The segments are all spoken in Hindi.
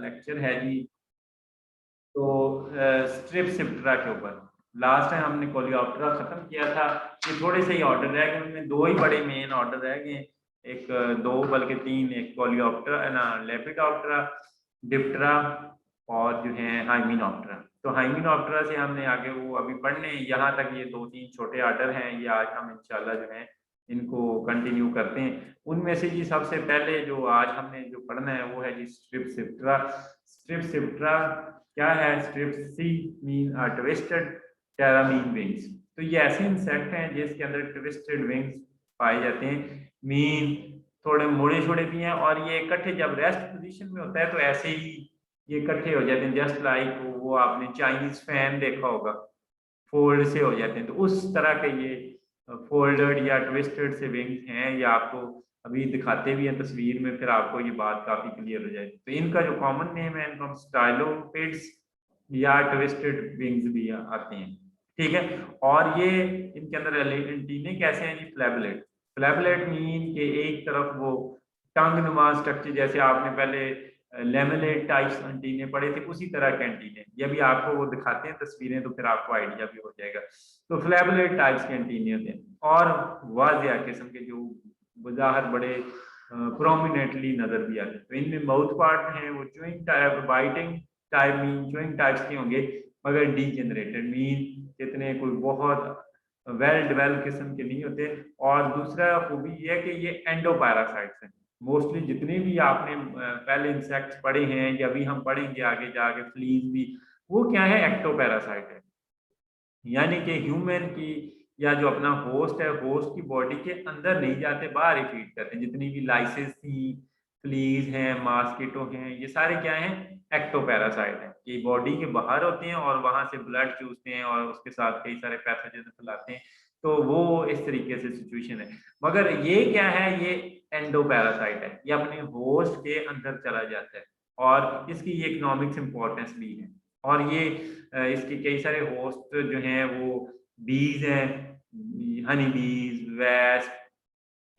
लेक्चर है जी, तो स्ट्रिपसिप्टेरा के ऊपर। लास्ट टाइम हमने कोलियोप्टेरा खत्म किया था। ये थोड़े से ही ऑर्डर रह गए, उनमें दो ही बड़े मेन ऑर्डर रह गए, एक दो बल्कि तीन, एक कोलियोप्टेरा ना लेपिडोप्टेरा, डिप्टेरा और जो है हाइमेनोप्टेरा। तो हाइमेनोप्टेरा से हमने आगे वो अभी पढ़ने, यहाँ तक ये दो तीन छोटे ऑर्डर हैं, ये आज हम इंशाल्लाह जो है इनको कंटिन्यू करते हैं। उनमें से जी सबसे पहले जो आज हमने जो पढ़ना है वो है जी स्ट्रिपसिप्टेरा। स्ट्रिपसिप्टेरा क्या है? स्ट्रिप्सी मीन ट्विस्टेड, टेरा मीन विंग्स। तो ये ऐसे इंसेक्ट हैं जिसके अंदर ट्विस्टेड विंग्स पाए जाते हैं। मीन थोड़े मुड़े छोड़े भी हैं, और ये इकट्ठे जब रेस्ट पोजीशन में होता है तो ऐसे ही ये इकट्ठे हो जाते हैं, जस्ट लाइक वो आपने चाइनीज फैन देखा होगा, फोल्ड से हो जाते हैं। तो उस तरह के ये फोल्डेड या ट्विस्टेड से विंग्स हैं। ये आपको अभी दिखाते भी हैं तस्वीर में, फिर आपको ये बात काफी क्लियर हो जाएगी। तो इनका जो कॉमन नेम है, इनको हम स्टाइलोपिड्स या ट्विस्टेड विंग्स भी आते हैं, ठीक है। और ये इनके अंदर एंटीने कैसे हैं जी? फ्लैबलेट। फ्लैबलेट मीन के एक तरफ वो टंग नुमा स्ट्रक्चर, जैसे आपने पहले लेमिनेट टाइप्स एंटीने पड़े थे, उसी तरह के एंटीने। ये भी आपको वो दिखाते हैं तस्वीरें, तो फिर आपको आइडिया भी हो जाएगा। तो फ्लैबलेट टाइप्स के एंटीने होते हैं, और वाजिया किस्म के जो बज़ाहिर बड़े प्रोमिनेंटली नजर भी आते हैं। तो इनमें माउथ पार्ट हैं वो chewing type, biting type mean chewing types के होंगे, मगर डीजेनरेटेड मीन कितने कोई बहुत वेल डेवलप किस्म के नहीं होते। और दूसरा खूबी ये है कि ये एंडोपैरासाइट्स हैं। मोस्टली जितने भी आपने पहले इंसेक्ट्स पढ़े हैं या अभी हम पढ़ेंगे आगे जाके, फ्लीज भी, वो क्या है? एक्टोपैरासाइट है। यानी कि ह्यूमन की या जो अपना होस्ट है, होस्ट की बॉडी के अंदर नहीं जाते, बाहर ही फीड करते हैं। जितनी भी लाइसेस थी, फ्लीज हैं, मास्किटो हैं, ये सारे क्या हैं? एक्टोपैरासाइट हैं। ये बॉडी के बाहर होते हैं और वहां से ब्लड चूसते हैं और उसके साथ कई सारे पैथोजन फैलाते हैं। तो वो इस तरीके से सिचुएशन है। मगर ये क्या है? ये एंडोपैरासाइट है, ये अपने होस्ट के अंदर चला जाता है, और इसकी ये इकोनॉमिक्स इंपॉर्टेंस भी है। और ये इसके कई सारे होस्ट जो हैं वो बीज हैं, हनी बीज, वेस्प,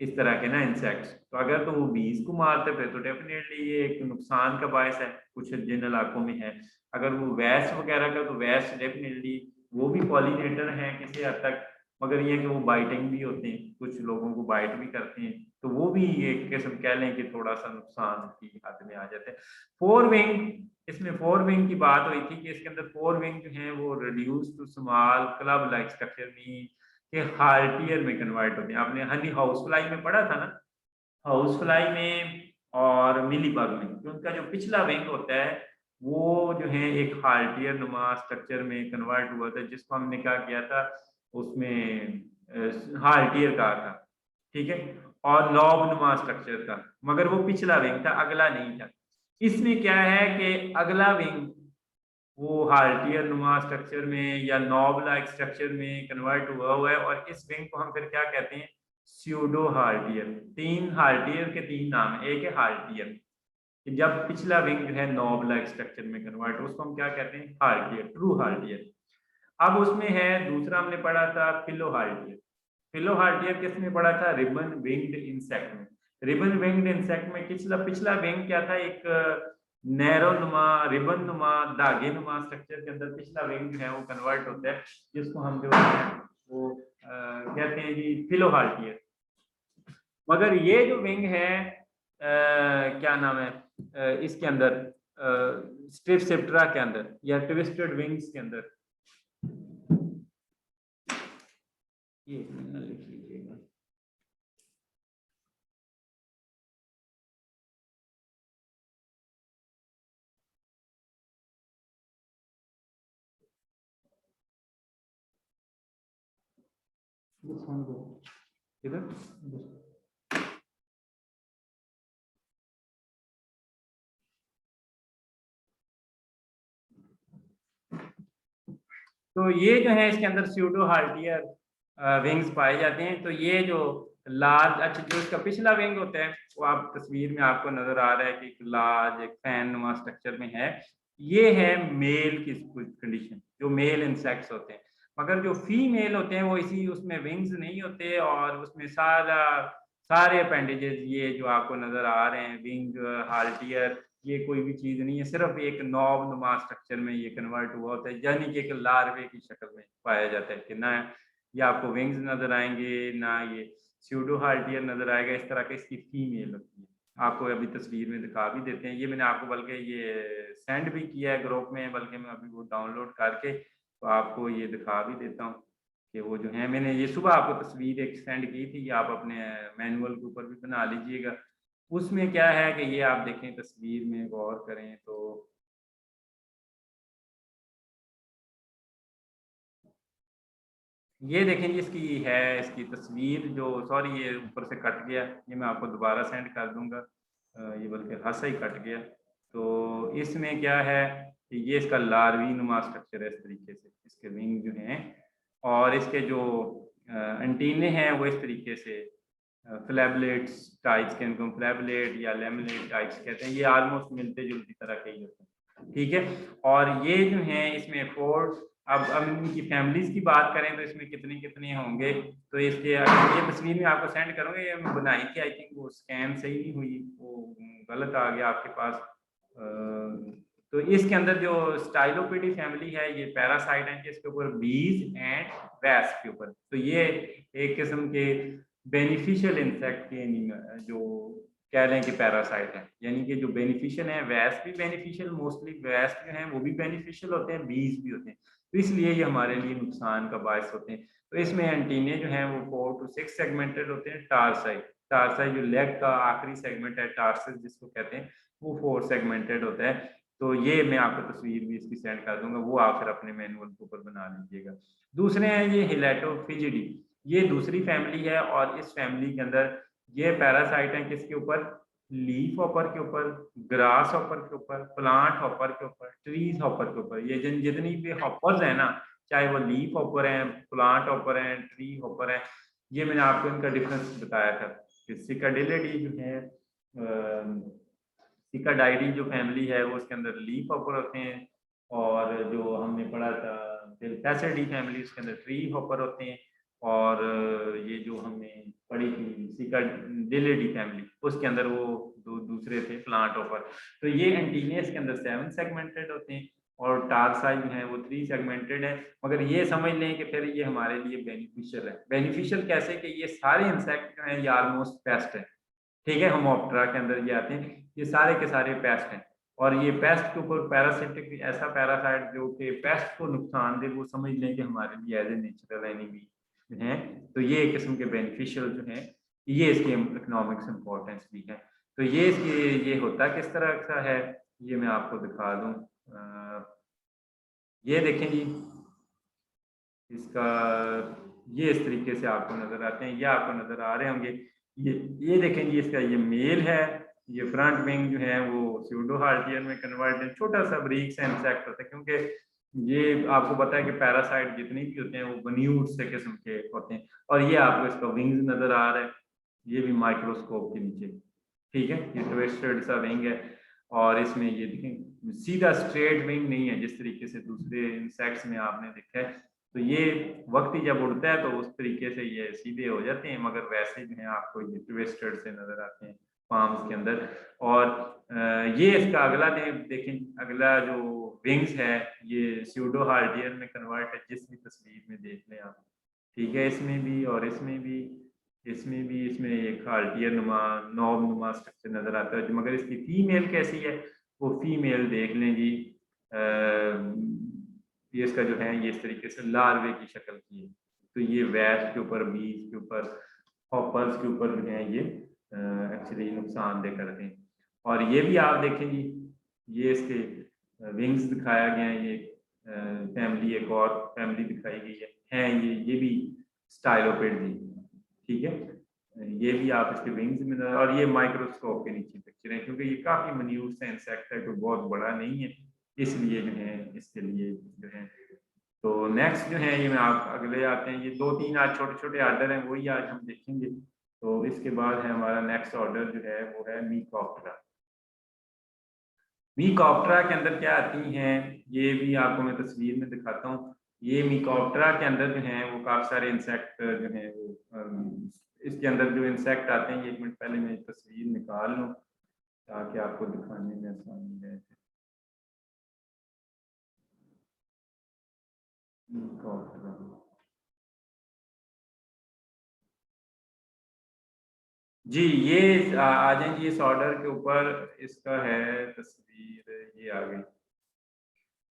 इस तरह के ना इंसेक्ट्स। तो अगर तो वो बीज को मारते फिर तो डेफिनेटली ये एक नुकसान का बायस है कुछ जिन इलाकों में है। अगर वो वेस्ट वगैरह का, तो वेस्ट डेफिनेटली वो भी पॉलिनेटर हैं किसी हद तक, मगर ये कि वो बाइटिंग भी होते हैं, कुछ लोगों को बाइट भी करते हैं। तो वो भी एक किस्म कह लें कि थोड़ा सा नुकसान की हद में आ जाते हैं। फोर विंग, इसमें फोर विंग की बात हुई थी कि इसके अंदर फोर विंग जो है वो reduce to small club like structure में के हार्टियर में कन्वर्ट होते हैं। आपने हनी हाउस फ्लाई में पढ़ा था ना, हाउस फ्लाई में और मिलीबग में, तो उनका जो पिछला विंग होता है वो जो है एक हार्टियर नुमा स्ट्रक्चर में कन्वर्ट हुआ था, जिसको हमने क्या किया था, उसमें हार्टियर कहा था, ठीक है, और नॉब नुमा स्ट्रक्चर था। मगर वो पिछला विंग था, अगला नहीं था। इसमें क्या है कि अगला विंग वो हार्टियर नुमा स्ट्रक्चर में या नॉब लाइक स्ट्रक्चर में कन्वर्ट हुआ हुआ है, और इस विंग को हम फिर क्या कहते हैं? स्यूडो हार्टियर। तीन हार्टियर के तीन नाम है। एक है हार्टियर, कि जब पिछला विंग जो है नॉब लाइक स्ट्रक्चर में कन्वर्ट, उसको हम क्या कहते हैं? हार्टियर, ट्रू हार्टियर। अब उसमें है दूसरा हमने पढ़ा था फिलो हार्टियर। फिलो हार्टियर किस में पढ़ा था? रिबन विंग्ड इंसेक्ट में। रिबन विंग्ड इंसेक्ट में पिछला पिछला विंग क्या था? एक नैरो नुमा, रिबन नुमा, धागे नुमा स्ट्रक्चर के अंदर पिछला विंग जो है वो कन्वर्ट होता है, जिसको हम जो है वो कहते हैं जी फिलो हार्टियर। मगर ये जो विंग है क्या नाम है इसके अंदर, स्ट्रिपसिप्टेरा के अंदर या ट्विस्टेड विंग्स के अंदर, ये लिख लीजिएगा। इधर तो ये जो है इसके अंदर स्यूडो हार्टियर विंग्स पाए जाते हैं। तो ये जो लार्ज, अच्छा जो इसका पिछला विंग होता है वो आप तस्वीर में आपको नजर आ रहा है कि एक लार्ज एक फैन नुमा स्ट्रक्चर में है। ये है मेल की कंडीशन, जो मेल इंसेक्ट्स होते हैं। मगर जो फीमेल होते हैं वो इसी उसमें विंग्स नहीं होते, और उसमें सारे अपेंडेजेस ये जो आपको नजर आ रहे हैं, विंग, हार्टियर, ये कोई भी चीज़ नहीं है, सिर्फ एक नॉब नुमा स्ट्रक्चर में ये कन्वर्ट हुआ होता है, यानी कि एक लार्वे की शक्ल में पाया जाता है कि ना ये आपको विंग्स नजर आएंगे ना ये स्यूडो हार्टियर नजर आएगा। इस तरह के इसकी फीमेल होती है। आपको अभी तस्वीर में दिखा भी देते हैं, ये मैंने आपको बल्कि ये सेंड भी किया है ग्रुप में, बल्कि मैं अभी वो डाउनलोड करके तो आपको ये दिखा भी देता हूँ कि वो जो है, मैंने ये सुबह आपको तस्वीर एक सेंड की थी, ये आप अपने मैनुअल के ऊपर भी बना लीजिएगा। उसमें क्या है कि ये आप देखें तस्वीर में गौर करें तो ये देखें जी, इसकी है इसकी तस्वीर जो, सॉरी ये ऊपर से कट गया, ये मैं आपको दोबारा सेंड कर दूंगा। ये बल्कि हंसा ही कट गया। तो इसमें क्या है कि ये इसका लार्वी नुमा स्ट्रक्चर है, इस तरीके से इसके विंग जो हैं, और इसके जो एंटीने हैं वो इस तरीके से फ्लैबलेट्स टाइप्स के, इनको फ्लैबलेट या लेमिनेट टाइप्स कहते हैं। ये ऑलमोस्ट मिलते जुलती तरह के ही होते हैं, ठीक है। और ये जो हैं इसमें फोर, अब इनकी फैमिलीज की बात करें तो इसमें कितने कितने होंगे, तो इसके ये तस्वीर में आपको सेंड करूँगा, ये मैं बनाई थी, आई थिंक वो स्कैन सही नहीं हुई, वो गलत आ गया आपके पास। तो इसके अंदर जो स्टाइलोपिडी फैमिली है, ये पैरासाइट है कि इसके ऊपर बीज एंड वैस्प के ऊपर, तो ये एक किस्म के बेनिफिशियल इंसेक्ट के जो कह लें कि पैरासाइट है, यानी कि जो बेनिफिशियल है, वैस्प भी बेनिफिशियल, मोस्टली वैस्प जो हैं वो भी बेनिफिशियल होते हैं, बीज भी होते हैं, तो इसलिए ये हमारे लिए नुकसान का बायस होते हैं। तो इसमें एंटीने जो हैं वो 4 to 6 सेगमेंटेड होते हैं। टारसाई जो लेग का आखिरी सेगमेंट है, टारसस जिसको कहते हैं, वो 4 सेगमेंटेड होता है। तो ये मैं आपको तस्वीर भी इसकी सेंड कर दूंगा, वो आप फिर अपने मैनुअल के ऊपर बना लीजिएगा। दूसरे हैं ये हिलेटोफिजिडी, ये दूसरी फैमिली है, और इस फैमिली के अंदर ये पैरासाइट है किसके ऊपर, लीफ हॉपर के ऊपर, ग्रास हॉपर के ऊपर, प्लांट हॉपर के ऊपर, ट्रीज हॉपर के ऊपर। ये जितनी भी हॉपर्स है ना, चाहे वो लीफ हॉपर है, प्लांट हॉपर है, ट्री हॉपर है, ये मैंने आपको इनका डिफरेंस बताया था कि सिकाडेलिडी जो है, सिकाडाइडी जो फैमिली है वो उसके अंदर लीफ हॉपर होते हैं, और जो हमने पढ़ा था पैसेडी फैमिली, उसके अंदर ट्री हॉपर होते हैं, और ये जो हमने पढ़ी थी सिकाडेलिडी फैमिली, उसके अंदर वो दूसरे थे प्लांट हॉपर। तो ये एंटीनियस के अंदर 7 सेगमेंटेड होते हैं, और टारसाई जो है वो 3 सेगमेंटेड है। मगर ये समझ लें कि फिर ये हमारे लिए बेनिफिशियल है। बेनिफिशियल कैसे कि ये सारे इंसेक्ट जो हैं ये ऑलमोस्ट पेस्ट है, ठीक है, होमोप्टेरा के अंदर ये आते हैं, ये सारे के सारे पेस्ट हैं, और ये पेस्ट के ऊपर पैरासिटिक ऐसा पैरासाइट जो कि पेस्ट को नुकसान दे, वो समझ लें कि हमारे लिए एज ए नेचुरल एनिमी हैं। तो ये एक किस्म के बेनिफिशियल जो हैं, ये इसकी इकोनॉमिक्स इंपॉर्टेंस भी है। तो ये इसकी ये होता किस तरह का है, ये मैं आपको दिखा दूं। ये देखें जी, इसका ये इस तरीके से आपको नजर आते हैं, ये आपको नजर आ रहे होंगे। ये देखें जी, इसका ये मेल है, ये फ्रंट विंग जो है वो स्यूडो हार्टियर में कन्वर्ट है, छोटा सा ब्रीक से इंसेक्ट होता है, क्योंकि ये आपको पता है कि पैरासाइट जितनी भी होते हैं वो बन्यूट से किस्म के होते हैं। और ये आपको इसका विंग्स नजर आ रहा है, ये भी माइक्रोस्कोप के नीचे, ठीक है, ये ट्विस्टेड सा विंग है, और इसमें ये देखें सीधा स्ट्रेट विंग नहीं है जिस तरीके से दूसरे इंसेक्ट्स में आपने देखा है। तो ये वक्त ही जब उड़ता है तो उस तरीके से ये सीधे हो जाते हैं, मगर वैसे जो है आपको ये ट्विस्टेड से नजर आते हैं पाम्स के अंदर। और ये इसका अगला देखें, अगला जो विंग्स है ये स्यूडो हार्टियर में कन्वर्ट है, जिस भी तस्वीर में देख लें आप, ठीक है, इसमें भी और इसमें भी, इसमें एक हार्टियर नुमा नॉब नुमा स्ट्रक्चर नजर आता है, मगर इसकी फीमेल कैसी है, वो फीमेल देख लें जी। ये इसका जो है ये इस तरीके से लार्वे की शक्ल की है। तो ये वैस के ऊपर, बीज के ऊपर, हॉपर्स के ऊपर जो है ये एक्चुअली नुकसानदेह करते हैं। और ये भी आप देखें जी, ये इसके विंग्स दिखाया गया है, ये फैमिली एक और फैमिली दिखाई गई है ये भी स्टाइलोपिड जी, ठीक है, ये भी आप इसके विंग्स में, और ये माइक्रोस्कोप के नीचे पिक्चर है, क्योंकि ये काफी मन्यूट सा इंसेक्ट है, कोई बहुत बड़ा नहीं है, इसलिए जो है इसके लिए जो है। तो नेक्स्ट जो है ये मैं आप अगले आते हैं, ये 2-3 आज छोटे छोटे आर्डर हैं, वही आज हम देखेंगे। तो इसके बाद है हमारा नेक्स्ट ऑर्डर जो है वो है मीकॉप्टेरा। मीकॉप्टेरा के अंदर क्या आती हैं, ये भी आपको मैं तस्वीर में दिखाता हूँ। ये मीकॉप्टेरा के अंदर जो है वो काफी सारे इंसेक्ट जो है वो इसके अंदर जो इंसेक्ट आते हैं, 1 मिनट पहले मैं तस्वीर निकाल लूँ। ताकि आपको दिखाने में आसानी रहे। जी ये आ जाए जी इस ऑर्डर के ऊपर, इसका है तस्वीर, ये आ गई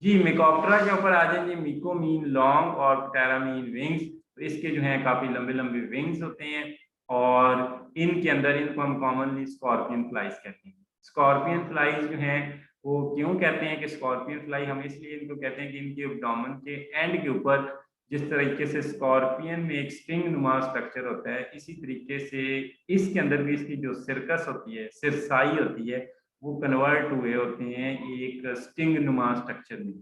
जी। मिकोप्टरा के ऊपर आ जाए जी। मिको मीन लॉन्ग और प्टेरा मीन विंग्स। तो इसके जो हैं काफी लंबे लंबे विंग्स होते हैं और इनके अंदर इनको हम कॉमनली स्कॉर्पियन फ्लाइज कहते हैं। स्कॉर्पियन फ्लाइज जो हैं वो क्यों कहते हैं कि स्कॉर्पियन फ्लाई, हम इसलिए इनको कहते हैं कि इनके एब्डोमेन के एंड के ऊपर जिस तरीके से स्कॉर्पियन में एक स्टिंग नुमा स्ट्रक्चर होता है, इसी तरीके से इसके अंदर भी इसकी जो सिरकस होती है, सिरसाई होती है, वो कन्वर्ट हुए होते हैं एक स्टिंग नुमा स्ट्रक्चर में।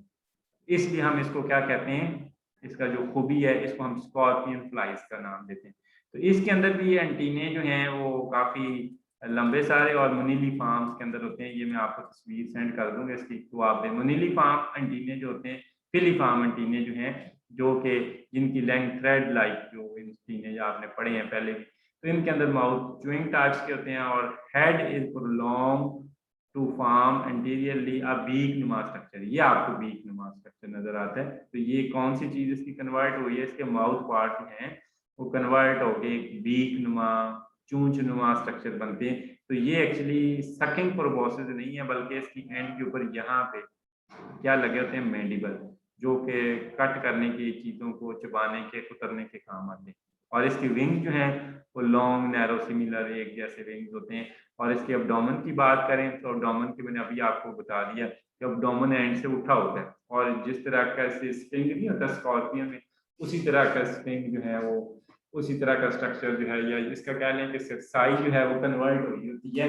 इसलिए हम इसको क्या कहते हैं, इसका जो खूबी है, इसको हम स्कॉर्पियन फ्लाइज का नाम देते हैं। तो इसके अंदर भी ये एंटीने जो हैं वो काफ़ी लंबे सारे और मुनीली फार्म्स के अंदर होते हैं। ये मैं आपको तस्वीर सेंड कर दूंगा इसकी, तो आप दें। मुनीली फार्म एंटीने जो होते हैं, फिलीफार्म एंटीने जो हैं, जो कि जिनकी लेंथ थ्रेड लाइक जो एंटीने आपने पढ़े हैं पहले भी, तो इनके अंदर माउथ च्यूइंग टाइप्स के होते हैं और head is prolong to form anteriorly a beak नुमा स्ट्रक्चर। ये आपको बीक नुमा स्ट्रक्चर नजर आता है। तो ये कौन सी चीज इसकी कन्वर्ट हुई है, इसके माउथ पार्ट हैं वो कन्वर्ट होके एक बीक नुमा, चूंच नुमा स्ट्रक्चर बनते हैं। तो ये एक्चुअली सकिंग प्रोबोसिस नहीं है, बल्कि इसकी एंड के ऊपर यहाँ पे क्या लगे होते हैं, मैंडिबल, जो कि कट करने की चीजों को चबाने के, कुतरने के काम आते हैं। और इसकी विंग जो है वो लॉन्ग नैरो सिमिलर एक जैसे विंग्स होते हैं। और इसके अब्डोमेन की बात करें तो अब्डोमेन की मैंने अभी आपको बता दिया कि अब्डोमेन एंड से उठा होता है, और जिस तरह का स्टिंग नहीं होता स्कॉर्पियन में, उसी तरह का स्टिंग जो है वो, उसी तरह का स्ट्रक्चर जो है, या इसका कह लें कि साइज जो है वो कन्वर्ट हुई होती है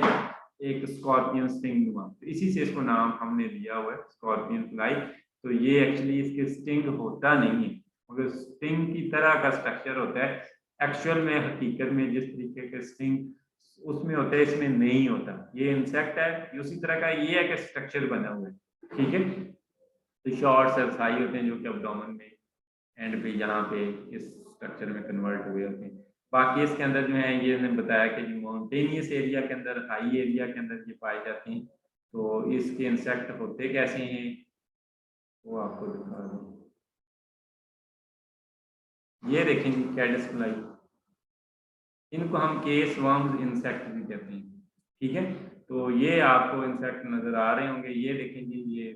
एक स्कॉर्पियन स्टिंग नुमा। तो इसी से इसको नाम हमने दिया हुआ है स्कॉर्पियन फ्लाई। तो ये एक्चुअली इसके स्टिंग होता नहीं है, मगर स्टिंग की तरह का स्ट्रक्चर होता है। एक्चुअल में हकीकत में जिस तरीके के स्टिंग उसमें होता है, इसमें नहीं होता। ये इंसेक्ट है, उसी तरह का ये है कि स्ट्रक्चर बना हुआ है, ठीक है। तो शॉर्ट सरसाई होते हैं जो कि अब्डोमेन में एंड पे यहाँ पे इस स्ट्रक्चर में कन्वर्ट हुए होते हैं। बाकी इसके अंदर जो है ये मैंने बताया कि जो माउंटेनियस एरिया के अंदर, हाई एरिया के अंदर ये पाए जाते हैं। तो इसके इंसेक्ट होते कैसे हैं वो आपको दिखा दूँ। ये देखें जी कैडस फ्लाई, इनको हम केस वर्म्स इंसेक्ट भी कहते हैं, ठीक है। तो ये आपको इंसेक्ट नजर आ रहे होंगे। ये देखें जी, ये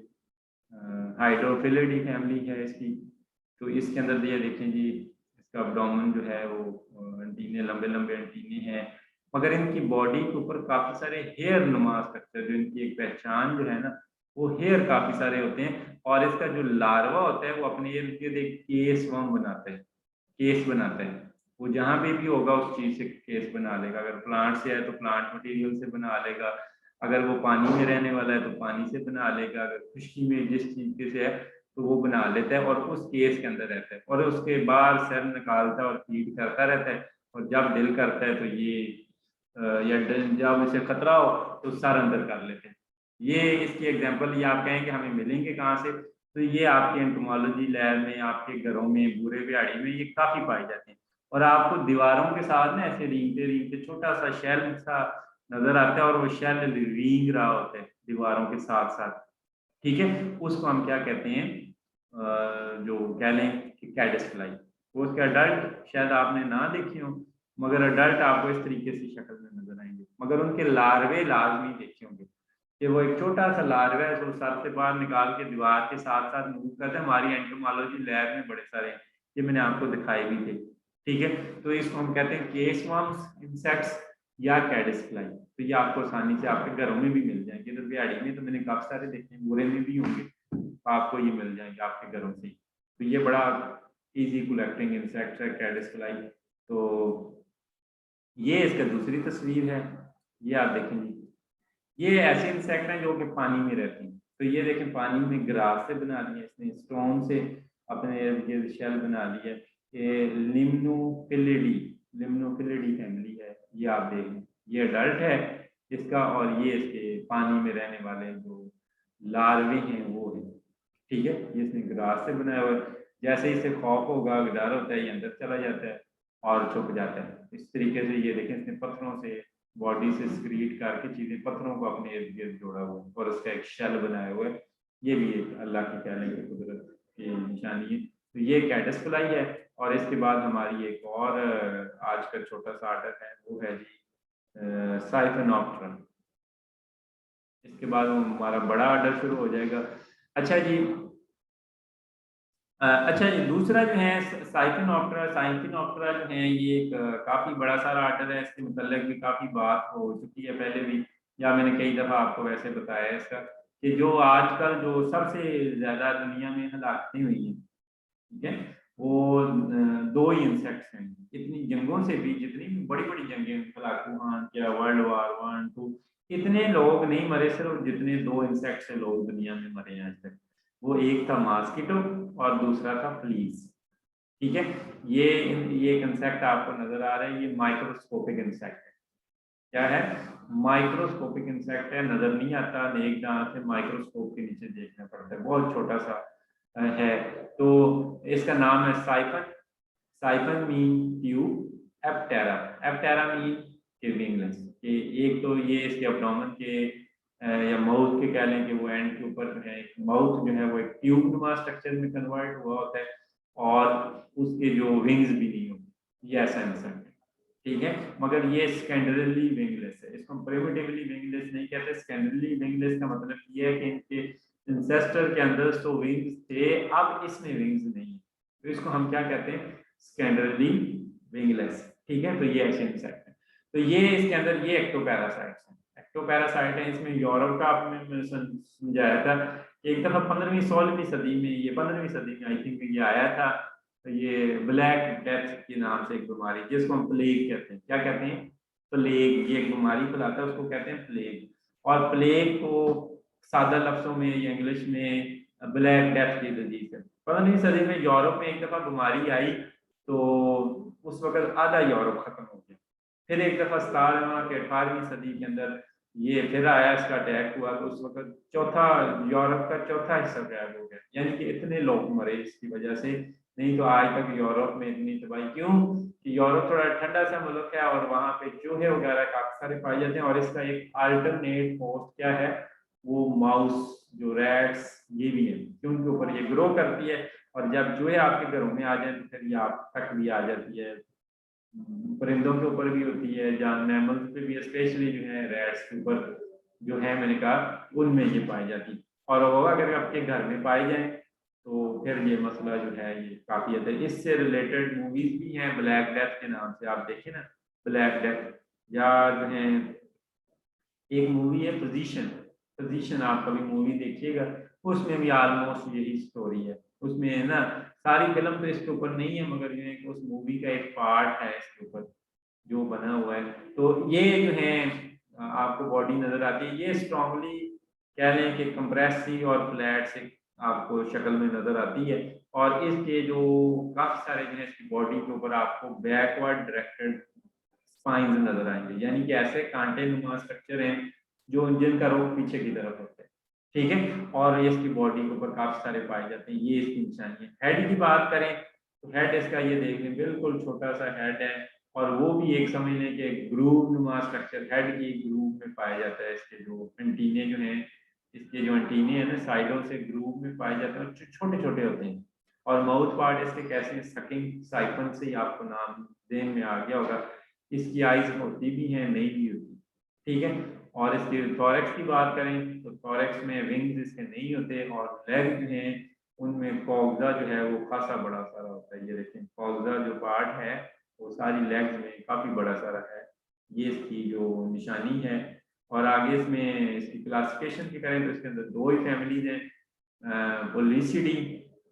हाइड्रोफिलिडी फैमिली है इसकी। तो इसके अंदर ये देखें जी, इसका अब्डोमेन जो है वो एंटीने, लंबे लंबे एंटीने हैं, मगर इनकी बॉडी के ऊपर काफी सारे हेयर नुमा स्ट्रक्चर, जो इनकी एक पहचान जो है ना, वो हेयर काफी सारे होते हैं। और इसका जो लार्वा होता है वो अपने इर्द गिर्द एक केस वर्म बनाता है, केस बनाता है। वो जहाँ भी होगा उस चीज से केस बना लेगा। अगर प्लांट से है तो प्लांट मटेरियल से बना लेगा, अगर वो पानी में रहने वाला है तो पानी से बना लेगा, अगर खुश्की में जिस चीज से है तो वो बना लेता है और उस केस के अंदर रहता है, और उसके बाद सेल निकालता है और फीड करता रहता है। और जब दिल करता है तो ये या जब इसे खतरा हो तो सर अंदर कर लेते हैं। ये इसकी एग्जांपल, ये आप कहें कि हमें मिलेंगे कहाँ से, तो ये आपके एंटोमोलॉजी लैब में, आपके घरों में, भूरे बिहाड़ी में ये काफी पाए जाते हैं। और आपको दीवारों के साथ ना ऐसे रींगते रींगते छोटा सा शेल सा नजर आता है, और वो शेल रींग रहा होता है दीवारों के साथ साथ, ठीक है। उसको हम क्या कहते हैं, जो कह लें कि कैडस फ्लाई। वो उसके अडल्ट शायद आपने ना देखे हो, मगर अडल्ट आपको इस तरीके से शक्ल में नजर आएंगे। मगर उनके लार्वे लाजमी देखे होंगे कि वो एक छोटा सा लार्वा है, तो सर से बाहर निकाल के दीवार के साथ साथ मूव करते हैं। हमारी एंटोमोलॉजी लैब में बड़े सारे हैं, ये मैंने आपको दिखाए भी थे, ठीक है। तो इसको हम कहते हैं केस वर्म्स इंसेक्ट्स या कैडस फ्लाई। तो ये आपको आसानी से आपके घरों में भी मिल जाएंगे। इधर बिहाड़ी में तो मैंने काफी सारे देखे हैं, बुरे में भी होंगे, आपको ये मिल जाएंगे आपके घरों से। तो ये बड़ा इजी कलेक्टिंग इंसेक्ट है कैडस फ्लाई। तो ये इसका दूसरी तस्वीर है, ये आप देखेंगे, ये ऐसे इंसेक्ट हैं जो कि पानी में रहते हैं। तो ये देखें, पानी में ग्रास से बना लिया इसने, स्टोन से अपने ये शेल बना लिया। ये लिम्नोफिलिडी, लिम्नोफिलिडी फैमिली है, ये आप देखें, ये अडल्ट है इसका, और ये इसके पानी में रहने वाले जो लार्वे हैं वो है, ठीक है। ये इसने ग्रास से बनाया हुआ है। जैसे इसे खौफ होगा, डर होता है, ये अंदर चला जाता है और छुप जाता है। इस तरीके से ये देखें, इसने पत्थरों से बॉडी से स्क्रीट करके चीजें पत्थरों को अपने इर्द गिर्द जोड़ा हुआ है और उसका एक शेल बनाया हुआ है। ये भी एक अल्लाह की कह लेंगे कुदरत की निशानी है। तो ये कैटस्फ्लाई है। और इसके बाद हमारी एक और आज का छोटा सा आर्डर है, वो है जी साइफेनॉप्टेरा। इसके बाद हमारा बड़ा आर्डर शुरू हो जाएगा। अच्छा जी, अच्छा जी, दूसरा जो है साइफिनॉप्टेरा जो है ये एक काफ़ी बड़ा सारा आर्डर है। इसके मतलब भी काफ़ी बात हो चुकी है पहले भी, या मैंने कई दफ़ा आपको वैसे बताया है इसका, कि जो आजकल जो सबसे ज़्यादा दुनिया में हलाकतें हुई हैं, ठीक है, वो दो ही इंसेक्ट्स हैं। इतनी जंगों से भी, जितनी भी बड़ी बड़ी जंगें हुआ या वर्ल्ड वार 1 2, इतने लोग नहीं मरे सिर्फ जितने दो इंसेक्ट से लोग दुनिया में मरे हैं आज तक। वो एक था मॉस्किटो और दूसरा था फ्लीज। ठीक है, ये एक इंसेक्ट आपको नजर आ रहा है, ये माइक्रोस्कोपिक इंसेक्ट है। क्या है? माइक्रोस्कोपिक इंसेक्ट है, नजर नहीं आता, नेक दांत से माइक्रोस्कोप के नीचे देखना पड़ता है, बहुत छोटा सा है। तो इसका नाम है siphon. Siphon mean tube, aptera, aptera mean के विंगलेस। कि एक तो ये इसके अब्डोमेन के या माउथ के कह लें कि वो एंड के ऊपर जो है, माउथ जो है वो एक ट्यूब नुमा स्ट्रक्चर में कन्वर्ट हुआ होता है, और उसके जो विंग्स भी नहीं होते, ये ऐसा इंसेक्ट है। ठीक है, मगर ये सेकेंडरीली विंगलेस है, इसको हम प्रिमिटिवली विंगलेस नहीं कहते। सेकेंडरीली विंगलेस का मतलब ये है कि इनके इंसेस्टर के अंदर तो विंग्स थे, अब इसमें विंग्स नहीं है, तो इसको हम क्या कहते हैं? सेकेंडरीली विंगलेस। ठीक है, तो ये ऐसे इंसेक्ट है। तो ये इसके अंदर ये एक्टोपैरासाइट्स हैं। एक्टोपैरासाइट है इसमें। यूरोप का आपने समझाया था एक दफा 15वीं 16वीं सदी में, ये 15वीं सदी में आई थिंक ये आया था। तो ये ब्लैक डेथ के नाम से एक बीमारी, जिसको हम प्लेग कहते हैं। क्या कहते हैं? प्लेग। ये एक बीमारी फैलाता है, उसको कहते हैं प्लेग। और प्लेग को सादा लफ्जों में या इंग्लिश में ब्लैक डेथ की डिजीज है। 15वीं सदी में यूरोप में एक दफा बीमारी आई, तो उस वक्त आधा यूरोप खत्म हो गया। फिर एक दफा 17वीं के 18वीं सदी के अंदर ये फिर आया, इसका अटैक हुआ, तो उस वक्त चौथा, यूरोप का चौथा हिस्सा गायब हो गया। यानी कि इतने लोग मरे इसकी वजह से। नहीं तो आज तक यूरोप में इतनी तबाही क्यों? कि यूरोप थोड़ा ठंडा सा मुल्क है और वहाँ पे चूहे वगैरह काफी सारे पाए जाते हैं, और इसका एक अल्टरनेट होस्ट क्या है? वो माउस, जो रैट्स, ये भी है, क्योंकि ऊपर ये ग्रो करती है। और जब चूहे आपके घरों में आ जाए तो फिर ये आप तक भी आ जाती है। परिंदों के ऊपर भी होती है, जान मैमल्स पे भी, स्पेशली जो है रैट्स के ऊपर जो है, मैंने कहा उनमें ये पाई जाती है। और वो अगर आपके घर में पाई जाए तो फिर ये मसला जो है ये काफी हद तक, इससे रिलेटेड मूवीज भी हैं, ब्लैक डेथ के नाम से आप देखें ना, ब्लैक डेथ। या जो है एक मूवी है पोजीशन, पोजीशन आप कभी मूवी देखिएगा, उसमें भी ऑलमोस्ट यही स्टोरी है। उसमें है ना, सारी फिल्म तो इसके ऊपर नहीं है, मगर जो है कि उस मूवी का एक पार्ट है इसके ऊपर जो बना हुआ है। तो ये जो है आपको बॉडी नजर आती है, ये स्ट्रांगली कह लें कि कंप्रेस सी और फ्लैट से आपको शक्ल में नजर आती है। और इसके जो काफी सारे जो है इसकी बॉडी के ऊपर आपको बैकवर्ड डायरेक्टेड स्पाइंस नजर आएंगे, यानी कि ऐसे कांटे नुमा स्ट्रक्चर हैं जो जिनका रुख पीछे की तरफ होता है। ठीक है, और ये इसकी बॉडी के ऊपर काफी सारे पाए जाते हैं, ये इसकी निशानी है। हेड की बात करें तो हेड इसका ये देख लें, बिल्कुल छोटा सा हेड है, और वो भी एक समझ लें कि ग्रूव नुमा स्ट्रक्चर हेड की ग्रूव में पाया जाता है। इसके जो एंटीने जो हैं, इसके जो एंटीने हैं ना साइडों से ग्रूव में पाए जाते हैं, और छोटे छोटे होते हैं। और माउथ पार्ट इसके कैसे, सकिंग साइफन से ही आपको नाम देन में आ गया होगा। इसकी आइज होती भी हैं, नहीं भी होती। ठीक है, और इसके थोरैक्स की बात करें तो थोरैक्स में विंग्स इसके नहीं होते, और लेग जो हैं उनमें कॉग्जा जो है वो खासा बड़ा सारा होता है। ये देखें, कॉग्जा जो पार्ट है वो सारी लेग्स में काफी बड़ा सारा है, ये इसकी जो निशानी है। और आगे इसमें इसकी क्लासिफिकेशन की करें तो इसके अंदर दो ही फैमिलीज हैं, पोलिसिडी,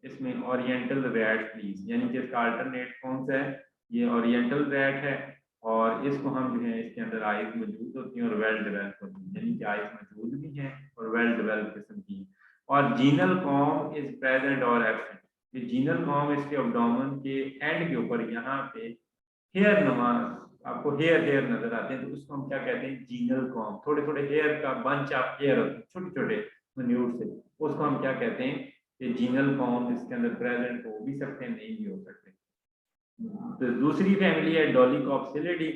इसमें ओरिएंटल रैट प्लीज, यानी कि इसका अल्टरनेट कौन सा है? ये ओरिएंटल रैट है। और इसको हम जो है इसके अंदर आइज मौजूद होती हैं और वेल डेवलप होती हैं, यानी कि आइज मौजूद भी हैं और वेल डेवलप किस्म की हैं। और जीनल कॉम इज प्रेजेंट और एब्सेंट। ये जीनल कॉम इसके अब्डोमेन के एंड के ऊपर यहाँ पे हेयर नुमा, आपको हेयर हेयर नजर आते हैं, तो उसको हम क्या कहते हैं? जीनल कॉम। थोड़े थोड़े हेयर का बंच ऑफ हेयर होते हैं, छोटे छोटे मिन्यूट से, उसको हम क्या कहते हैं? कि जीनल कॉम इसके अंदर प्रेजेंट हो भी सकते हैं, नहीं भी हो सकते। तो दूसरी फैमिली है डॉलिकॉप्सिलिडी।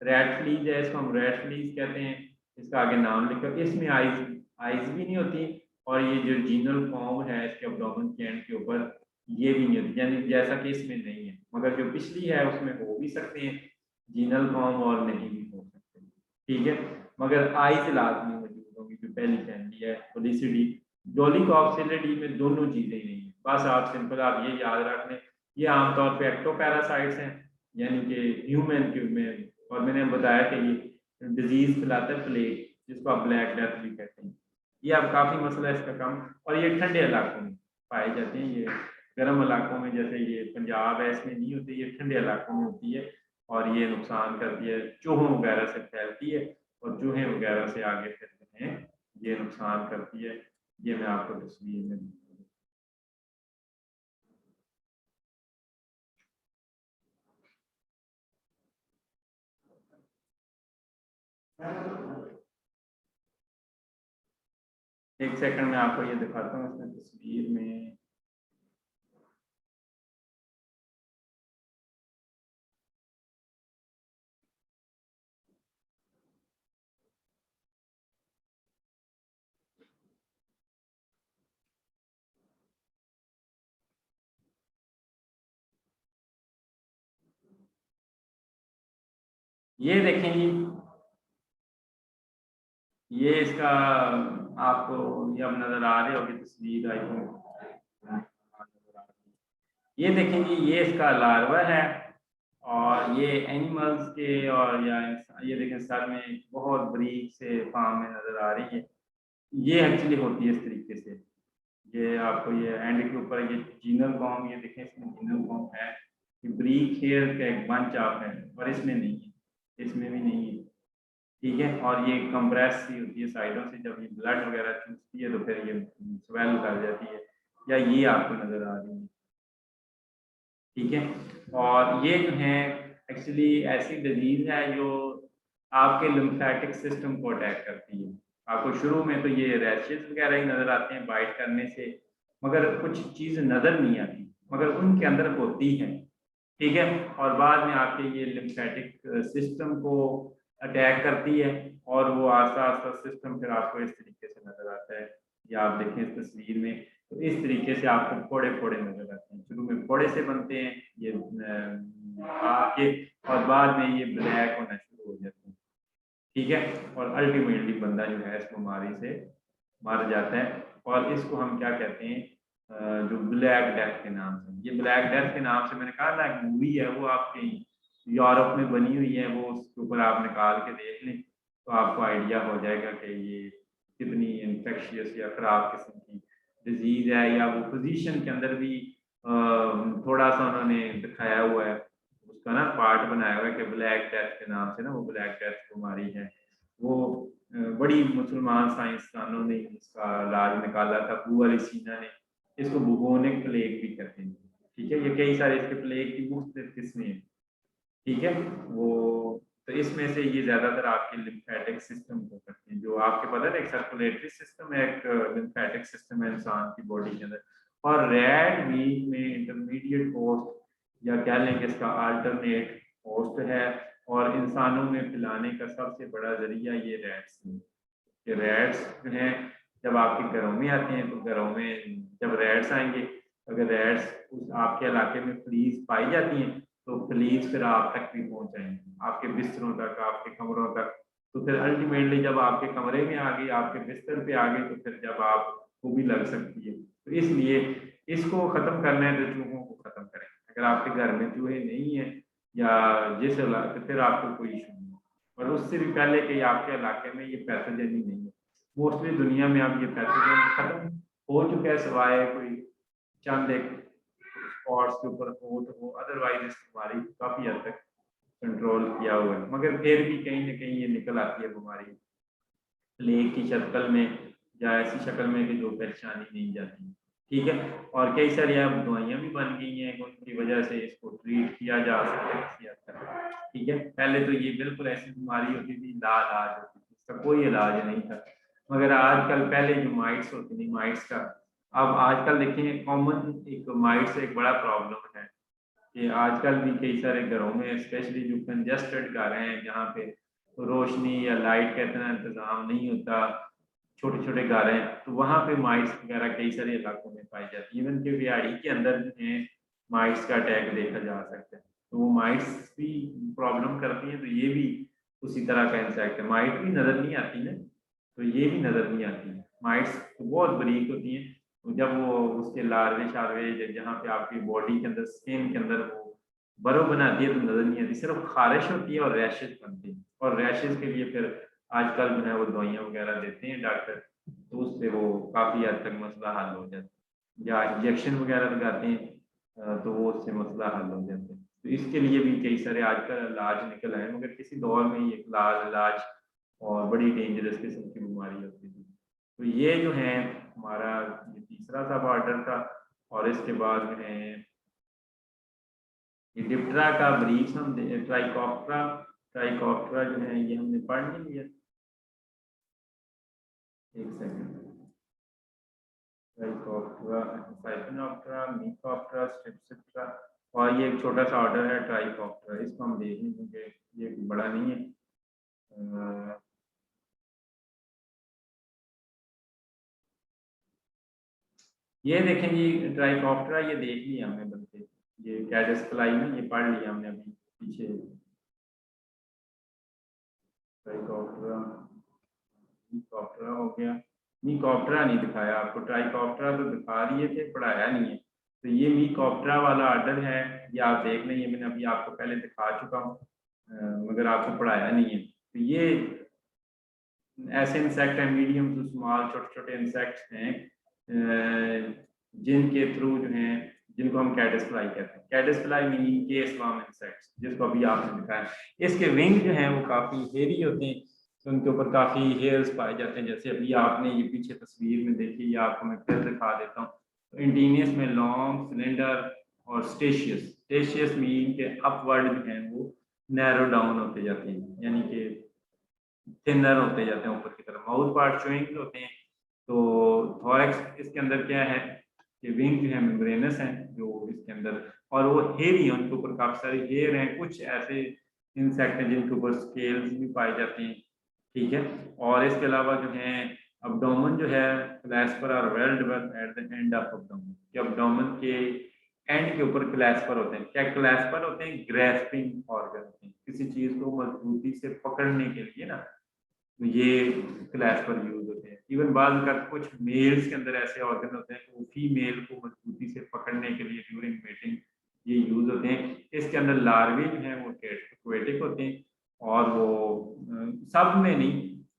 रेड फ्लीज है, इसको हम रेड फ्लीज कहते हैं, इसका आगे नाम लिखा। इसमें आइज भी नहीं होती, और ये जो जीनल फॉर्म है इसके एब्डोमेन के एंड के ऊपर, ये भी नहीं होती, यानी जैसा कि इसमें नहीं है। मगर जो पिछली है उसमें हो भी सकते हैं जीनल फॉर्म और नहीं भी हो सकते, ठीक है। मगर आइज लाजमी मौजूद होंगी, जो पहली फैमिली है पोलिसिडी। डोलिकॉक्सिलिडी में दोनों चीजें ही नहीं है। बस आप सिंपल आप ये याद रख लें, ये आमतौर पर एक्टोपैरासाइट्स हैं, यानी कि ह्यूमन के में। और मैंने बताया कि ये डिजीज फैलाता है प्लेग, जिसको आप ब्लैक डेथ भी कहते हैं। ये अब काफी मसला है इसका कम, और ये ठंडे इलाकों में पाए जाते हैं। ये गर्म इलाकों में, जैसे ये पंजाब है, इसमें नहीं होती, ये ठंडे इलाकों में होती है। और ये नुकसान करती है, चूहों वगैरह से फैलती है, और चूहे वगैरह से आगे फिर हैं ये नुकसान करती है। ये मैं आपको तस्वीर में एक सेकंड में आपको ये दिखाता हूँ इसमें तस्वीर में। ये देखें जी, ये इसका आपको ये अब नजर आ रही होगी तस्वीर, आई थिंक। ये देखेंगे, ये इसका लार्वा है, और ये एनिमल्स के, और या ये देखें सर में एक बहुत बारीक से फार्म में नजर आ रही है। ये एक्चुअली होती है इस तरीके से। ये आपको ये एंड के ऊपर ये जीनल कॉम, ये देखें इसमें जीनल कॉम है, ये ब्रीक हेयर का एक बंच आप है, और इसमें नहीं है, इसमें भी नहीं है, ठीक है। और ये कंप्रेस सी होती है साइडों से, जब ये ब्लड वगैरह चूसती है तो फिर ये स्वेल कर जाती है, या ये आपको नजर आ रही है, ठीक है। और ये जो है एक्चुअली ऐसी डिजीज है जो आपके लिम्फेटिक सिस्टम को अटैक करती है। आपको शुरू में तो ये रैशेज वगैरह ही नजर आते हैं बाइट करने से, मगर कुछ चीज नजर नहीं आती, मगर उनके अंदर होती है, ठीक है। और बाद में आपके ये लिम्फेटिक सिस्टम को अटैक करती है, और वो आस्ता आस्ता सिस्टम फिर आपको इस तरीके से नजर आता है। ये आप देखें इस तस्वीर में, तो इस तरीके से आपको फोड़े फोड़े नजर आते हैं। शुरू में फोड़े से बनते हैं ये आपके, और बाद में ये ब्लैक होना शुरू हो जाते हैं, ठीक है। और अल्टीमेटली बंदा जो है इस बीमारी से मर जाता है। और इसको हम क्या कहते हैं, जो ब्लैक डेथ के नाम से, ये ब्लैक डेथ के नाम से मैंने कहा ना, एक मूवी है वो आपके यूरोप में बनी हुई है, वो उसके ऊपर आप निकाल के देख लें तो आपको आइडिया हो जाएगा कि ये कितनी इन्फेक्शियस या खराब किस्म की डिजीज है। या वो पोजीशन के अंदर भी थोड़ा सा उन्होंने दिखाया हुआ है, उसका ना पार्ट बनाया हुआ है कि ब्लैक डेथ के नाम से ना वो ब्लैक डेथ बीमारी है। वो बड़ी मुसलमान साइंसदानों ने इसका इलाज निकाला था, अली सीना ने। इसको बुबोनिक प्लेग भी कहते हैं, ठीक है। ये कई सारे इसके प्लेग की मुख्तलिफ किस्में हैं, ठीक है। वो तो इसमें से ये ज्यादातर आपके लिम्फेटिक सिस्टम को करते हैं, जो आपके पता है एक सर्कुलेटरी सिस्टम है, एक लिम्फेटिक सिस्टम है इंसान की बॉडी के अंदर। और रेड मीट में इंटरमीडिएट होस्ट, या कह लें कि इसका अल्टरनेट होस्ट है, और इंसानों में फैलाने का सबसे बड़ा जरिया ये रैट्स हैं। ये रैट्स जो हैं जब आपके घरों में आते हैं, तो घरों में जब रैट्स आएंगे, अगर रैट्स उस आपके इलाके में फ्लीज पाई जाती हैं, तो फ्लीज फिर आप तक भी पहुंच जाएंगे, आपके बिस्तरों तक, आपके कमरों तक। तो फिर अल्टीमेटली जब आपके कमरे में आ गई, आपके बिस्तर पे आ गई, तो फिर जब आपको भी लग सकती है। तो इसलिए इसको खत्म करना है तो चूहों को खत्म करें। अगर आपके घर में चूहे नहीं है, या जिस इलाके, फिर आपको कोई इशू नहीं है। और उससे भी पहले कि आपके इलाके में ये पैथोजन ही नहीं है। मोस्टली दुनिया में अब ये पैथोजन खत्म हो चुका है, सिवाय कोई चंद एक स्पॉट्स के ऊपर हो तो हो, अदरवाइज इस बीमारी काफी हद तक कंट्रोल किया हुआ है। मगर फिर भी कहीं ना कहीं ये निकल आती है बीमारी प्लेग की शक्ल में, या ऐसी शक्ल में कि जो पहचानी नहीं जाती, ठीक है। और कई सारी अब दवाइयाँ भी बन गई हैं, उनकी वजह से इसको ट्रीट किया जा सकता है किसी हद तक, ठीक है। पहले तो ये बिल्कुल ऐसी बीमारी होती थी, लाइलाज होती थी, इसका कोई इलाज नहीं था। मगर आजकल, पहले जो माइट्स होती थी, माइट्स का, अब आजकल देखिए कॉमन एक माइट्स एक बड़ा प्रॉब्लम है। कि आजकल भी कई सारे घरों में स्पेशली जो कंजेस्टेड घर हैं जहाँ पे रोशनी या लाइट का इतना इंतजाम नहीं होता, छोटे छोटे घर हैं, तो वहाँ पे माइट्स वगैरह कई सारे इलाकों में पाई जाती है। इवन के बिहाड़ी के अंदर जो है माइट्स का अटैक देखा जा सकता है, तो वो माइट्स भी प्रॉब्लम करती हैं। तो ये भी उसी तरह का इंसेक्ट है। माइट भी नज़र नहीं आती ना, तो ये भी नज़र नहीं आती है। माइट्स तो बहुत बारीक होती हैं, तो जब वो उसके लार्वे शार्वे जहाँ पे आपकी बॉडी के अंदर स्किन के अंदर वो बर्फ बनाती है तो नज़र नहीं आती, सिर्फ खारिश होती है और रैशेज बनती है। और रैशेज के लिए फिर आजकल जो है वो दवाइयाँ वगैरह देते हैं डॉक्टर, तो उससे वो काफ़ी हद तक मसला हल हो जाता है, या इंजेक्शन वगैरह लगाते हैं तो वो उससे मसला हल हो जाता है। तो इसके लिए भी कई सारे आजकल इलाज निकल आए, मगर किसी दौर में ये इलाज और बड़ी डेंजरस किस्म की बीमारी होती थी। तो ये जो है हमारा ये तीसरा सब ऑर्डर था। और इसके बाद जो है ये डिप्टरा का ब्रीफ हम ट्राइकोप्टरा, ट्राइकोप्टरा जो है ये हमने पढ़ नहीं लिया। एक सेकंड। ट्राइकोप्टरा, साइफिनोप्टरा, मीकोप्टरा, स्ट्रिप्सिप्टरा, और ये एक छोटा सा ऑर्डर है ट्राइकोप्टरा, इसको हम देख लें क्योंकि ये बड़ा नहीं है। ये देखें जी ट्राइकोप्टरा, ये देख लिया हमने, बल्कि ये कैडस फ्लाई में ये पढ़ लिया हमने अभी पीछे। ट्राइकोप्टरा, मीकोप्टरा हो गया। मीकोप्टरा नहीं दिखाया आपको, ट्राइकोप्टरा तो दिखा दिए थे, पढ़ाया नहीं है। तो ये मीकोप्टरा वाला ऑर्डर है, ये आप देख लें, ये मैंने अभी आपको पहले दिखा चुका हूँ मगर आपको पढ़ाया नहीं है। तो ये ऐसे इंसेक्ट हैं, मीडियम टू स्मॉल, छोटे छोटे इंसेक्ट्स हैं जिनके थ्रू जो हैं, जिनको हम कैडस फ्लाई कहते हैं। कैडस फ्लाई मीनिंग के स्वार्म इंसेक्ट्स, जिसको अभी आपने दिखाया। इसके विंग जो हैं वो काफ़ी हेयरी होते हैं, तो उनके ऊपर काफ़ी हेयर्स पाए जाते हैं। जैसे अभी आपने ये पीछे तस्वीर में देखी, या आपको मैं फिर दिखा देता हूँ। तो इंटीनियस में लॉन्ग, सिलेंडर और स्टेशियस। स्टेशियस मीन के अपवर्ड जो हैं वो नैरो डाउन होते जाते हैं, यानी कि थिनर होते जाते हैं ऊपर की तरफ। माउथ पार्ट चुइंग होते हैं। तो थॉरैक्स इसके अंदर क्या है कि विंग जो है मेम्ब्रेनस हैं जो इसके अंदर, और वो हेयर ही हैं, उनके ऊपर काफी सारे हेयर हैं। कुछ ऐसे इंसेक्ट हैं जिनके ऊपर स्केल्स भी पाए जाते हैं, ठीक है। और इसके अलावा जो है अब्डोमेन जो है क्लैस्पर और well developed at the end of abdomen, कि अब्डोमेन के एंड के ऊपर क्लैस्पर होते हैं। क्या क्लैस्पर होते हैं? ग्रेस्पिंग ऑर्गन होते हैं, किसी चीज को मजबूती से पकड़ने के लिए ना, तो ये क्लास पर यूज होते हैं। इवन बाल का कुछ मेल्स के अंदर ऐसे ऑर्गन होते हैं तो फीमेल को मजबूती से पकड़ने के लिए ड्यूरिंग मेटिंग ये यूज होते हैं। इसके अंदर लार्वे जो हैं वो एक्वेटिक होते हैं, और वो सब में नहीं,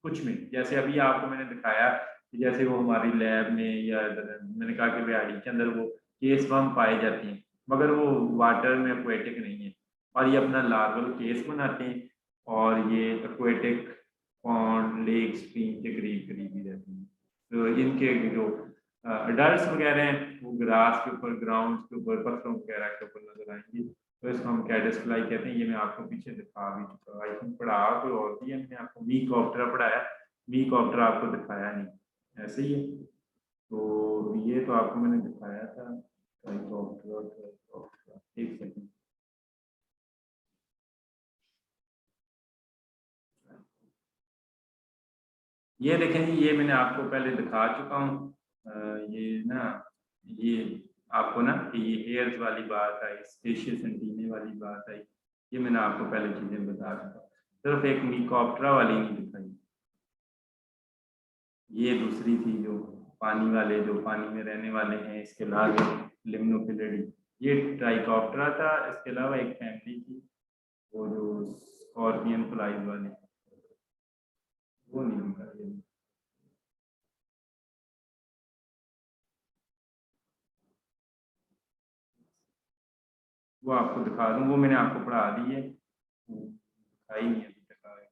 कुछ में। जैसे अभी आपको मैंने दिखाया कि जैसे वो हमारी लैब में, या मैंने कहा कि बिहाड़ी के अंदर वो केस वर्म पाए जाते हैं, मगर वो वाटर में एक्वेटिक नहीं है, और ये अपना लार्वल केस बनाते हैं, और ये एक्वेटिक पॉन्ड, लेक, स्ट्रीम के करीब करीब ही रहते हैं। तो इनके जो अडल्ट वगैरह हैं वो ग्रास के ऊपर, ग्राउंड के ऊपर, पत्थरों वगैरह के ऊपर नजर आएंगे। तो इसको हम कैडस फ्लाई कहते हैं। ये मैं आपको पीछे दिखा भी चुका, आई थिंक पढ़ा कोई और भी है, मैंने आपको मीकोप्टरा पढ़ाया, मीकोप्टरा आपको दिखाया नहीं, ऐसे ही है। तो ये तो आपको मैंने दिखाया था ट्राइकोप्टरा, ट्राइकोप्टरा। एक सेकंड। ये देखें जी, ये मैंने आपको पहले दिखा चुका हूँ। ये ना, ये आपको ना कि ये हेयर्स वाली बात आई, स्पेशियस एंटीने वाली बात आई, ये मैंने आपको पहले चीजें बता चुका। सिर्फ एक मीकोप्टरा वाली नहीं दिखाई, ये दूसरी थी जो पानी वाले, जो पानी में रहने वाले हैं, इसके अलावा लिम्नोफिलिडी, ये ट्राइकोप्टरा था। इसके अलावा एक फैमिली थी वो जो स्कॉर्पियन फ्लाइज वाली, वो नहीं दिखाई। वो आपको दिखा दूं, वो मैंने आपको पढ़ा दी है, दिखाई नहीं अभी तक आया।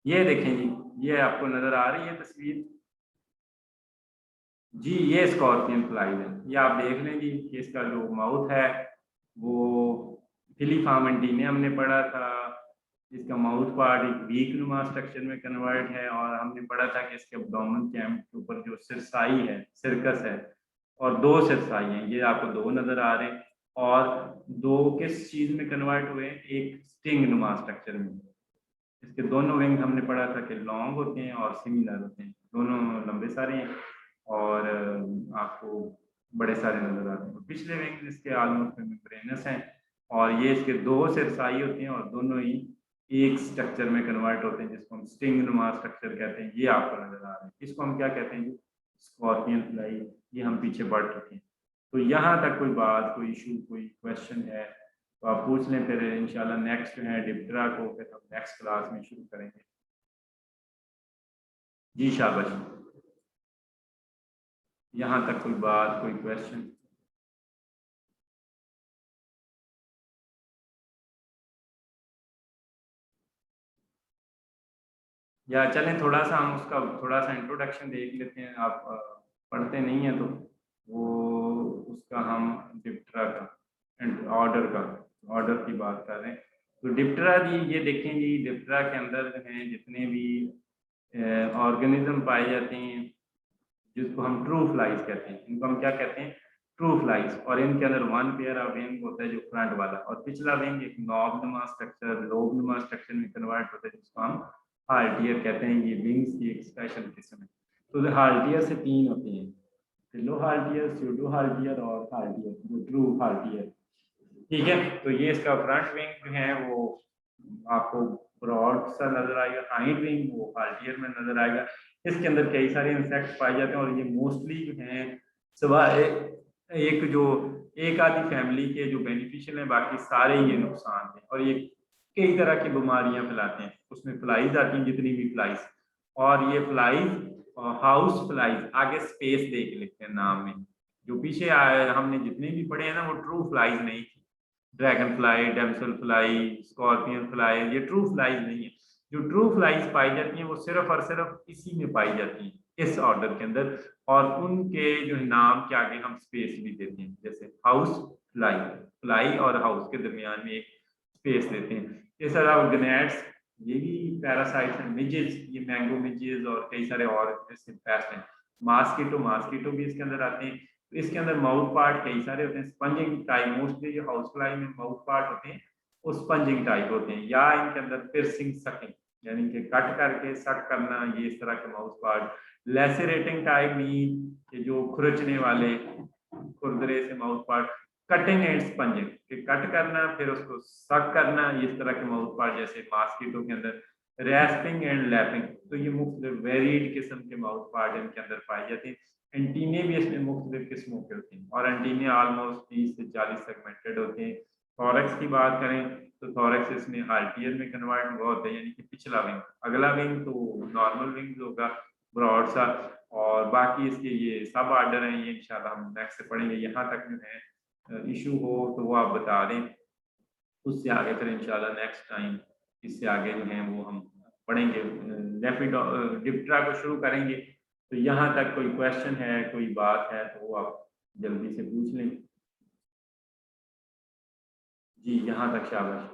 ये देखें जी, ये आपको नजर आ रही है तस्वीर जी, ये स्कॉर्पियन फ्लाइज है। ये आप देख लें जी कि इसका जो माउथ है वो फिलीफार्म एंटीने हमने पढ़ा था, इसका माउथ पार्ट एक वीक नुमा स्ट्रक्चर में कन्वर्ट है, और हमने पढ़ा था कि इसके एब्डोमेन कैम्प के ऊपर जो सिरसाई है, सिरकस है, और दो सिरसाई हैं, ये आपको दो नजर आ रहे हैं, और दो किस चीज में कन्वर्ट हुए, एक स्टिंग नुमा स्ट्रक्चर में। इसके दोनों विंग हमने पढ़ा था कि लॉन्ग होते हैं और सिमिलर होते हैं, दोनों लंबे सारे हैं, और आपको बड़े सारे नजर आते हैं। पिछले विंग इसके ऑलमोस्ट मेम्ब्रेनस हैं, और ये इसके दो सिरसाई होते हैं, और दोनों ही एक स्ट्रक्चर में कन्वर्ट होते हैं, जिसको हम स्टिंग नुमा स्ट्रक्चर कहते हैं। ये आपको नजर आ रहा है, इसको हम क्या कहते हैं जी, स्कॉर्पियन फ्लाई। ये हम पीछे बढ़ चुके हैं। तो यहाँ तक कोई बात, कोई इशू, कोई क्वेश्चन है तो आप पूछ लें, फिर इंशाल्लाह नेक्स्ट जो है डिप्टेरा को फिर हम नेक्स्ट क्लास में शुरू करेंगे। जी शाबाश, यहाँ तक कोई बात, कोई क्वेश्चन? या चलें थोड़ा सा हम उसका थोड़ा सा इंट्रोडक्शन देख लेते हैं। आप पढ़ते नहीं हैं तो वो उसका हम डिप्टेरा का ऑर्डर की बात कर रहे हैं। तो डिप्टेरा जी, ये देखें जी, डिप्टेरा के अंदर जो हैं जितने भी ऑर्गेनिज्म पाए जाते हैं, जिसको हम ट्रू फ्लाइज कहते हैं, इनको हम क्या कहते हैं, ट्रू फ्लाइज। और इनके अंदर वन पेयर ऑफ विंग होता है जो फ्रंट वाला, और पिछला विंग एक नॉबनुमा स्ट्रक्चर, लोबनुमा स्ट्रक्चर में कन्वर्ट होता है, जिसको हम हार्टियर कहते हैं। ये विंग्स की एक स्पेशल किस्म है। तो हार्टियर से तीन होते हैं, फिलो हार्टियर, स्यूडो हार्टियर और हार्टियर, जो ट्रू हार्टियर। ठीक है, तो ये इसका फ्रंट विंग जो है वो आपको ब्रॉड सा नजर आएगा, हाइंड विंग वो हार्टियर में नजर आएगा। इसके अंदर कई सारे इंसेक्ट्स पाए जाते हैं, और ये मोस्टली जो हैं सिवाय एक जो एक आधी फैमिली के जो बेनिफिशियल हैं, बाकी सारे ये नुकसान हैं, और ये कई तरह की बीमारियां फैलाते हैं। उसमें फ्लाइज आती हैं, जितनी भी फ्लाइज, और ये फ्लाइज हाउस फ्लाइज, आगे स्पेस दे के लिखते हैं नाम में। जो पीछे आए हमने जितने भी पढ़े हैं ना, वो ट्रू फ्लाइज नहीं थी। Dragon fly, damsel fly, scorpion fly, ये ट्रू फ्लाइज नहीं है। जो ट्रू फ्लाइज पाई जाती हैं वो सिर्फ और सिर्फ इसी में पाई जाती हैं, इस ऑर्डर के अंदर, और उनके जो नाम के आगे हम स्पेस भी देते हैं, जैसे हाउस फ्लाई, फ्लाई और हाउस के दरमियान में एक स्पेस देते हैं। इस तरह गनेट्स, ये भी पैरासाइट्स हैं। मिजेज, ये मैंगो मिजेज और कई सारे और जैसे पेस्ट हैं। मास्कीटो भी इसके अंदर आते हैं। तो इसके अंदर माउथ पार्ट कई सारे होते हैं, स्पंजिंग टाइप, मोस्टली जो हाउस फ्लाई में माउथ पार्ट होते हैं वो स्पंजिंग टाइप होते हैं, या इनके अंदर पियर्सिंग सकिंग, यानी कि कट करके सक करना, ये इस तरह के माउथ पार्ट। लेसरेटिंग टाइप मीन कि जो खुरचने वाले, खुरदरे से mouth part. Cutting and spongin, कि कट करना फिर उसको सक करना, इस तरह के माउथ पार्ट, जैसे मास्कीटो के अंदर रेस्पिंग एंड लैपिंग। तो ये मुख्तलिफ वेरीड किस्म के माउथ पार्ट इनके अंदर पाए जाते हैं। एंटीने भी इसमें मुख्तलिफ किस्मों के होते हैं, और एंटीने ऑलमोस्ट 30 से 40 सेगमेंटेड होते हैं। थॉरक्स की बात करें तो थॉरक्स इसमें हार्टियर में कन्वर्ट हुआ होता है, यानी कि पिछला विंग। अगला विंग तो नॉर्मल विंग होगा, ब्रॉड सा, और बाकी इसके ये सब ऑर्डर हैं, ये इंशाल्लाह हम नेक्स्ट से पढ़ेंगे। यहाँ तक जो है इशू हो तो वो आप बता दें, उससे आगे फिर इंशाल्लाह नेक्स्ट टाइम इससे आगे जो है वो हम पढ़ेंगे, डिप्टेरा को शुरू करेंगे। तो यहाँ तक कोई क्वेश्चन है, कोई बात है तो वो आप जल्दी से पूछ लें। जी, यहाँ तक शाबाश।